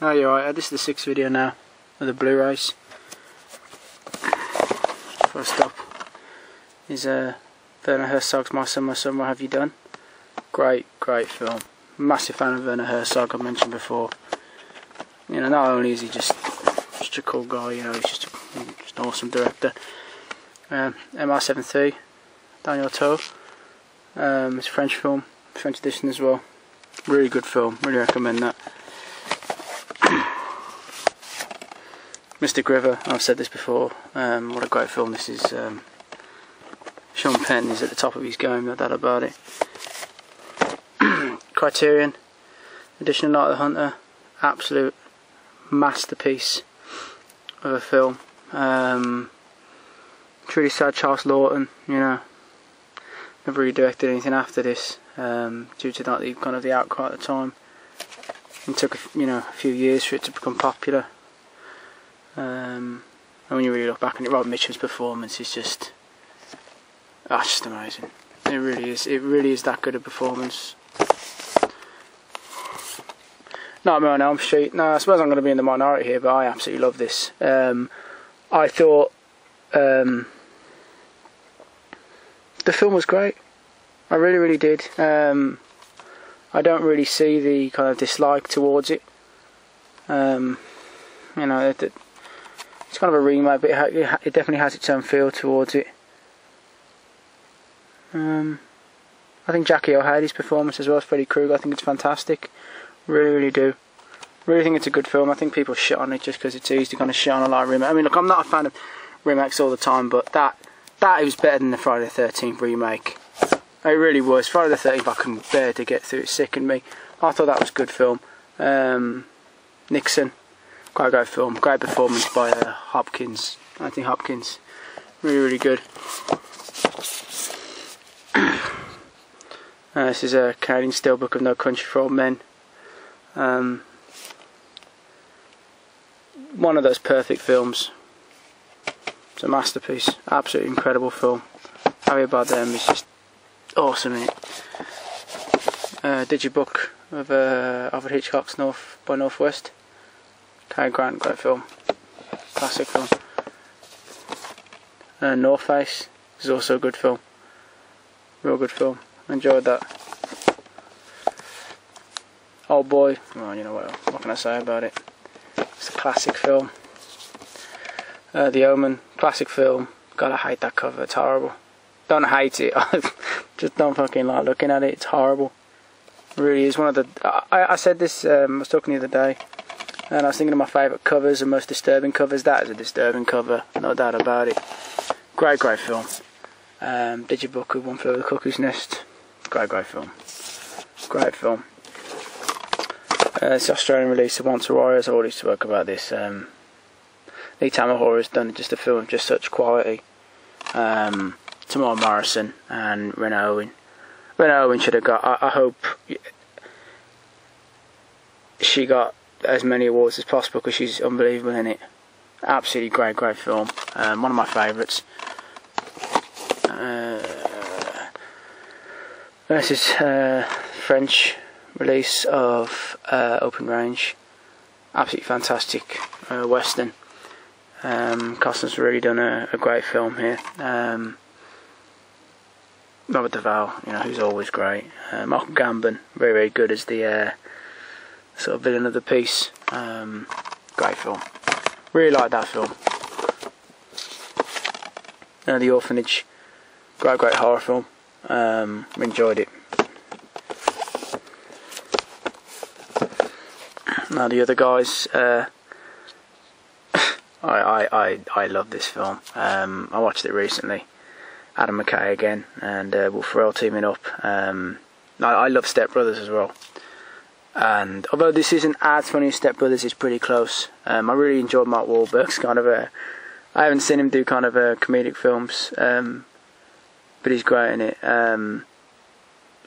Oh, you're right. This is the 6th video now of the Blu-rays. First up is Werner Herzog's My Son, What Have You Done? Great film. Massive fan of Werner Herzog, I mentioned before. You know, not only is he just a cool guy, you know, he's just an awesome director. MR73, Daniel Toe. It's a French film, French edition as well. Really good film, really recommend that. Mystic River, I've said this before, what a great film this is. Sean Penn is at the top of his game, no doubt about it. Criterion, edition of Night of the Hunter, absolute masterpiece of a film. Truly sad Charles Lawton, you know, never really directed anything after this, due to like the outcry at the time. It took a few years for it to become popular. And when you really look back on it, Rob Mitchum's performance is just amazing. It really is that good a performance. Nightmare on Elm Street. No, I suppose I'm going to be in the minority here, but I absolutely love this. I thought the film was great. I really did. I don't really see the kind of dislike towards it. You know, it's kind of a remake, but it definitely has its own feel towards it. I think Jackie O'Haley's performance as well as Freddy Krueger, I think it's fantastic. Really do. Really think it's a good film. I think people shit on it just because it's easy to kind of shit on a lot of remakes. I mean, look, I'm not a fan of remakes all the time, but that was better than the Friday the 13th remake. It really was. Friday the 13th I couldn't bear to get through. It sickened me. I thought that was a good film. Nixon, great film. Great performance by Hopkins. Anthony Hopkins. Really good. This is a Canadian steelbook of No Country for Old Men. One of those perfect films. It's a masterpiece. Absolutely incredible film. Javier Bardem is just awesome in it. Digibook of Alfred Hitchcock's North by Northwest. Cary Grant, great film. Classic film. North Face is also a good film. Real good film. Enjoyed that. Old Boy, well, you know what can I say about it? It's a classic film. The Omen, classic film. God, I hate that cover, it's horrible. Don't hate it, just don't fucking like looking at it, it's horrible. It really is one of the... I said this, I was talking the other day, and I was thinking of my favourite covers and most disturbing covers. That is a disturbing cover, no doubt about it. Great film. Digibook of One Flew Over the Cuckoo's Nest. Great film. Great film. It's the Australian release of Once a Warrior. I've already spoke about this. Lee Tamahori has done just a film of just such quality. Tamara Morrison and Renee Owen. Renee Owen should have got... I hope she got as many awards as possible because she's unbelievable in it. Absolutely great film. One of my favourites. This is French release of Open Range. Absolutely fantastic western. Costner's really done a great film here. Robert Duvall, you know, who's always great. Michael Gambon, very good as the sort of villain of the piece. Great film. Really like that film. The Orphanage, great horror film. Enjoyed it. Now the other guys, I love this film. I watched it recently. Adam McKay again and Will Ferrell teaming up. I love Step Brothers as well. And although this isn't as funny as Step Brothers, it's pretty close. I really enjoyed Mark Wahlberg's kind of I haven't seen him do kind of comedic films, but he's great in it.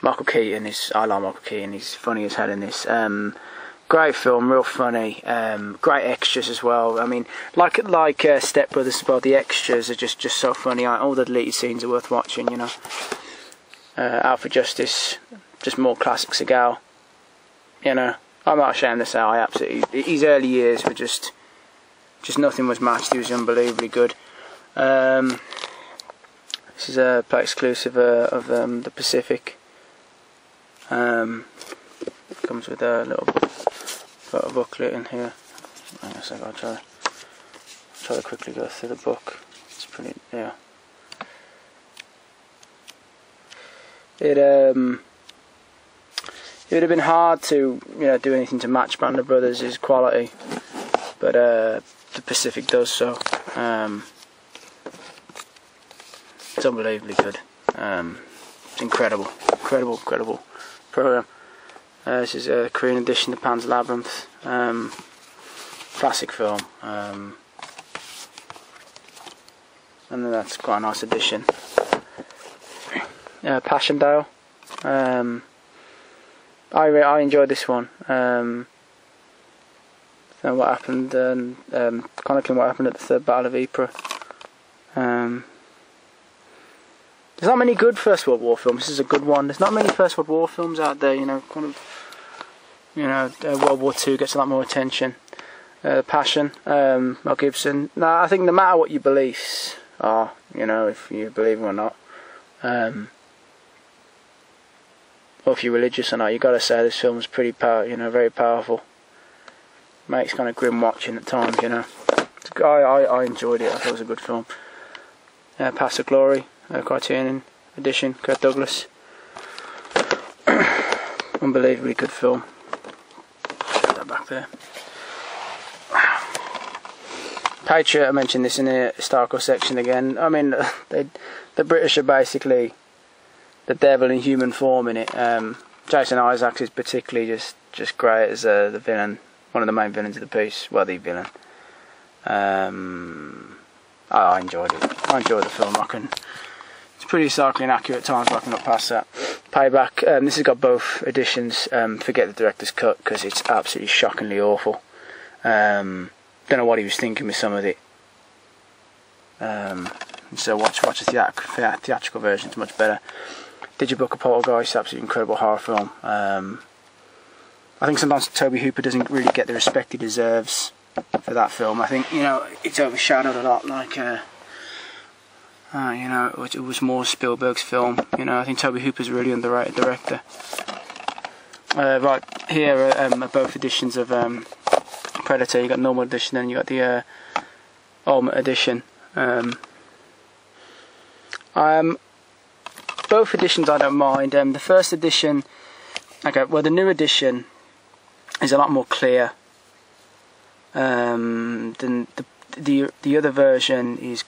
Michael Keaton I like Michael Keaton. He's funny as hell in this. Great film, real funny. Great extras as well. I mean, like Step Brothers as well. The extras are just so funny. All the deleted scenes are worth watching. You know. Out for Justice, just more classic Seagal. You know, I'm not ashamed to say I absolutely, his early years were just nothing was matched. He was unbelievably good. This is a play exclusive of the Pacific. Comes with a little photo booklet in here. Hang on a sec, I'll try to quickly go through the book. It's pretty, yeah. It would have been hard to do anything to match Band of Brothers' quality, but the Pacific does so. It's unbelievably good. It's incredible program. This is a Korean edition of Pan's Labyrinth. Classic film. And then that's quite a nice edition. Passchendaele. I enjoyed this one. So what happened? Chronicling what happened at the Third Battle of Ypres. There's not many good First World War films. This is a good one. There's not many First World War films out there. World War II gets a lot more attention. Passion, Mel Gibson. No, I think no matter what your beliefs are, if you believe them or not, or if you're religious or not, you got to say this film is pretty very powerful. Makes kind of grim watching at times, I enjoyed it. I thought it was a good film. Paths of Glory, Criterion edition, Kirk Douglas. Unbelievably good film. Put that back there. Patriot, I mentioned this in the historical section again. I mean, the British are basically the devil in human form in it. Jason Isaacs is particularly just great as the villain, one of the main villains of the piece. Well, the villain. I enjoyed it. I enjoyed the film. It's pretty historically inaccurate at times, but I can look past that. Payback. This has got both editions. Forget the director's cut because it's absolutely shockingly awful. Don't know what he was thinking with some of it. So watch the theatrical version. It's much better. Digibook of Poltergeist, absolutely incredible horror film. I think sometimes Toby Hooper doesn't really get the respect he deserves for that film. I think it's overshadowed a lot. Like it was more Spielberg's film. I think Toby Hooper's a really underrated director. Right here are both editions of Predator. You got normal edition, and you got the Ultimate edition. Both editions I don't mind. The first edition, the new edition is a lot more clear than the other version. Is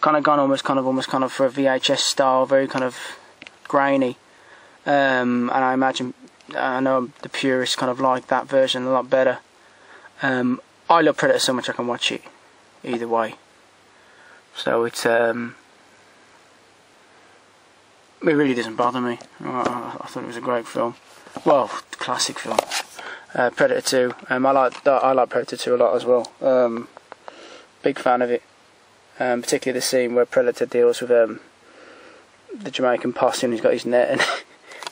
kind of gone almost for a VHS style, very kind of grainy. And I know the purists kind of like that version a lot better. I love Predator so much I can watch it either way. So it really doesn't bother me. I thought it was a great film. Well, classic film. Predator 2. I like Predator 2 a lot as well. Big fan of it. Particularly the scene where Predator deals with the Jamaican posse, and he's got his net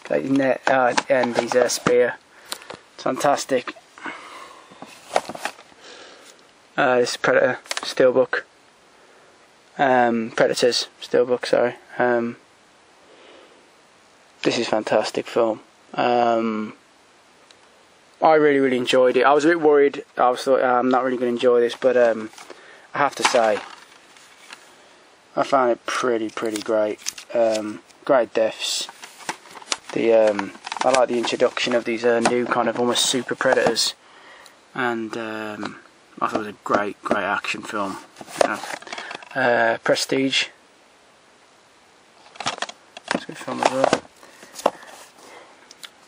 and his spear. It's fantastic. This is Predator Steelbook. Predators Steelbook, sorry. This is a fantastic film. I really enjoyed it. I was a bit worried. I thought I'm not really going to enjoy this, but I have to say I found it pretty great. Great deaths. I like the introduction of these new kind of almost super predators, and I thought it was a great action film. Prestige. It's a good film as well.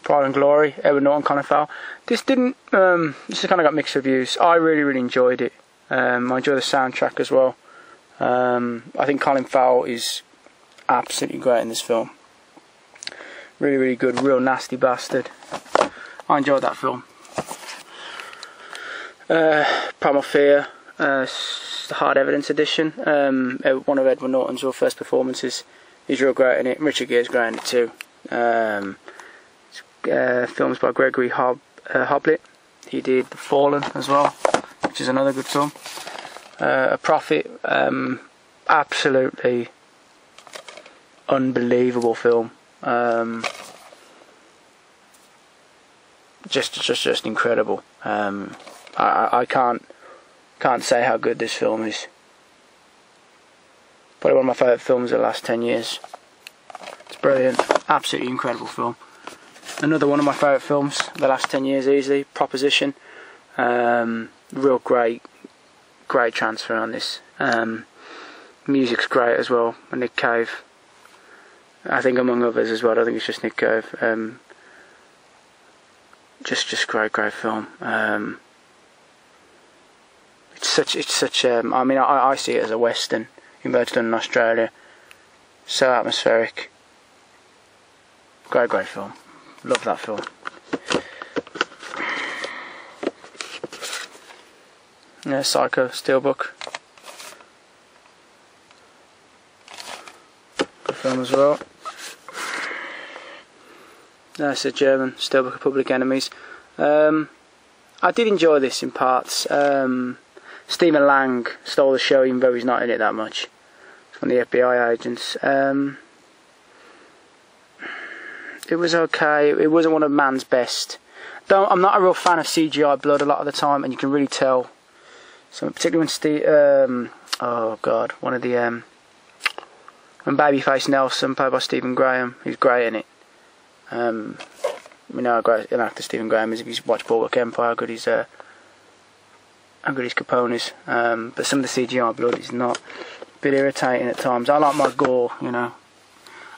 Pride and Glory, Edward Norton, Colin Farrell. This kind of got mixed reviews. I really enjoyed it. I enjoy the soundtrack as well. I think Colin Farrell is absolutely great in this film. Really good, real nasty bastard. I enjoyed that film. Primal Fear, the Hard Evidence edition. One of Edward Norton's real first performances. He's real great in it. Richard Gere's great in it too. Films by Gregory Hobb, Hoblit. He did The Fallen as well, which is another good film. A Prophet, absolutely unbelievable film. Just incredible. I can't say how good this film is. Probably one of my favourite films of the last 10 years. It's brilliant, absolutely incredible film. Another one of my favourite films of the last 10 years easily, Proposition. Real great transfer on this. Music's great as well, Nick Cave. I think among others as well, I don't think it's just Nick Cave. Just great film. It's such I mean, I see it as a western, even though it's done in Australia. So atmospheric. Great film. Love that film. Yeah, Psycho, Steelbook. Good film as well. That's a German, Steelbook of Public Enemies. I did enjoy this in parts. Stephen Lang stole the show even though he's not in it that much. It's one of the FBI agents. It was okay. It wasn't one of man's best. I'm not a real fan of CGI blood a lot of the time, and you can really tell. So particularly when when Babyface Nelson, played by Stephen Graham, he's great in it. We know how great an actor Stephen Graham is if you've watched Boardwalk Empire, how good his Capone is. But some of the CGI blood is not. A bit irritating at times. I like my gore, you know.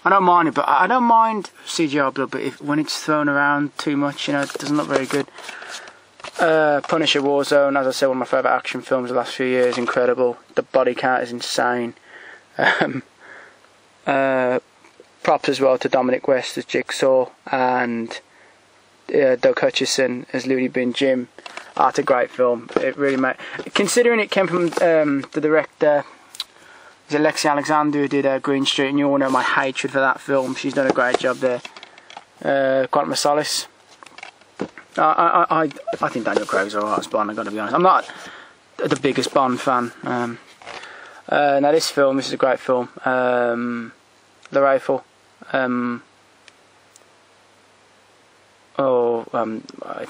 I don't mind it, but I don't mind CGI blood, but when it's thrown around too much, you know, it doesn't look very good. Punisher Warzone, as I said, one of my favourite action films of the last few years, incredible. The body count is insane. Props as well to Dominic West as Jigsaw, and Doug Hutchison as Looney Bin Jim. It's a great film. It really made, considering it came from the director, is Alexi Alexander, who did Green Street, and you all know my hatred for that film. She's done a great job there. Quantum of Solace. I think Daniel Craig's alright as Bond, I've got to be honest. I'm not the biggest Bond fan. Now this is a great film. The Rifle. If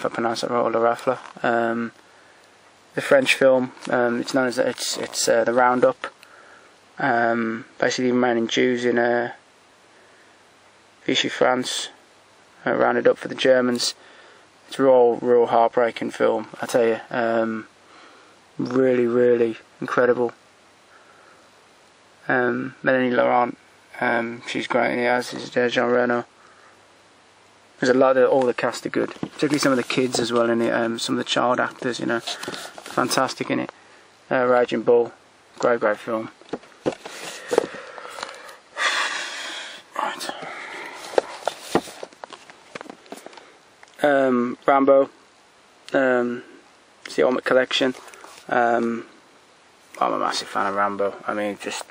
I pronounce it right, Le Rafle. The French film. It's known as it's the Roundup. Basically remaining Jews in Vichy France, rounded up for the Germans. It's a real heartbreaking film, I tell you. Really incredible. Melanie Laurent, she's great in it, as is Jean Reno. There's a lot of all the cast are good, particularly some of the kids as well in it. Some of the child actors, you know, fantastic in it. Raging Bull, great film. Rambo, it's the Ultimate Collection. I'm a massive fan of Rambo. I mean, just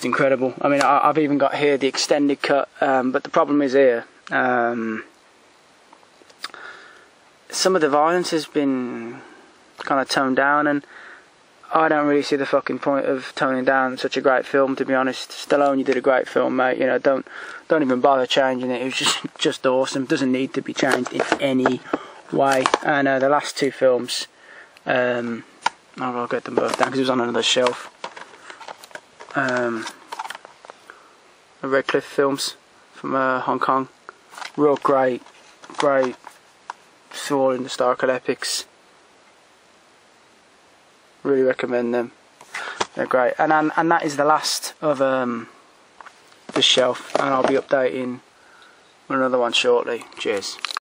incredible. I mean, I've even got here the extended cut, but the problem is here, some of the violence has been kind of toned down, and I don't really see the fucking point of toning down such a great film, to be honest. Stallone, you did a great film, mate. You know, don't even bother changing it. It was just awesome. Doesn't need to be changed in any way. And the last two films, I'll get them both down because it was on another shelf. The Red Cliff films from Hong Kong. Real great sword historical epics. Really recommend them. They're great. And that is the last of this shelf, and I'll be updating with another one shortly. Cheers.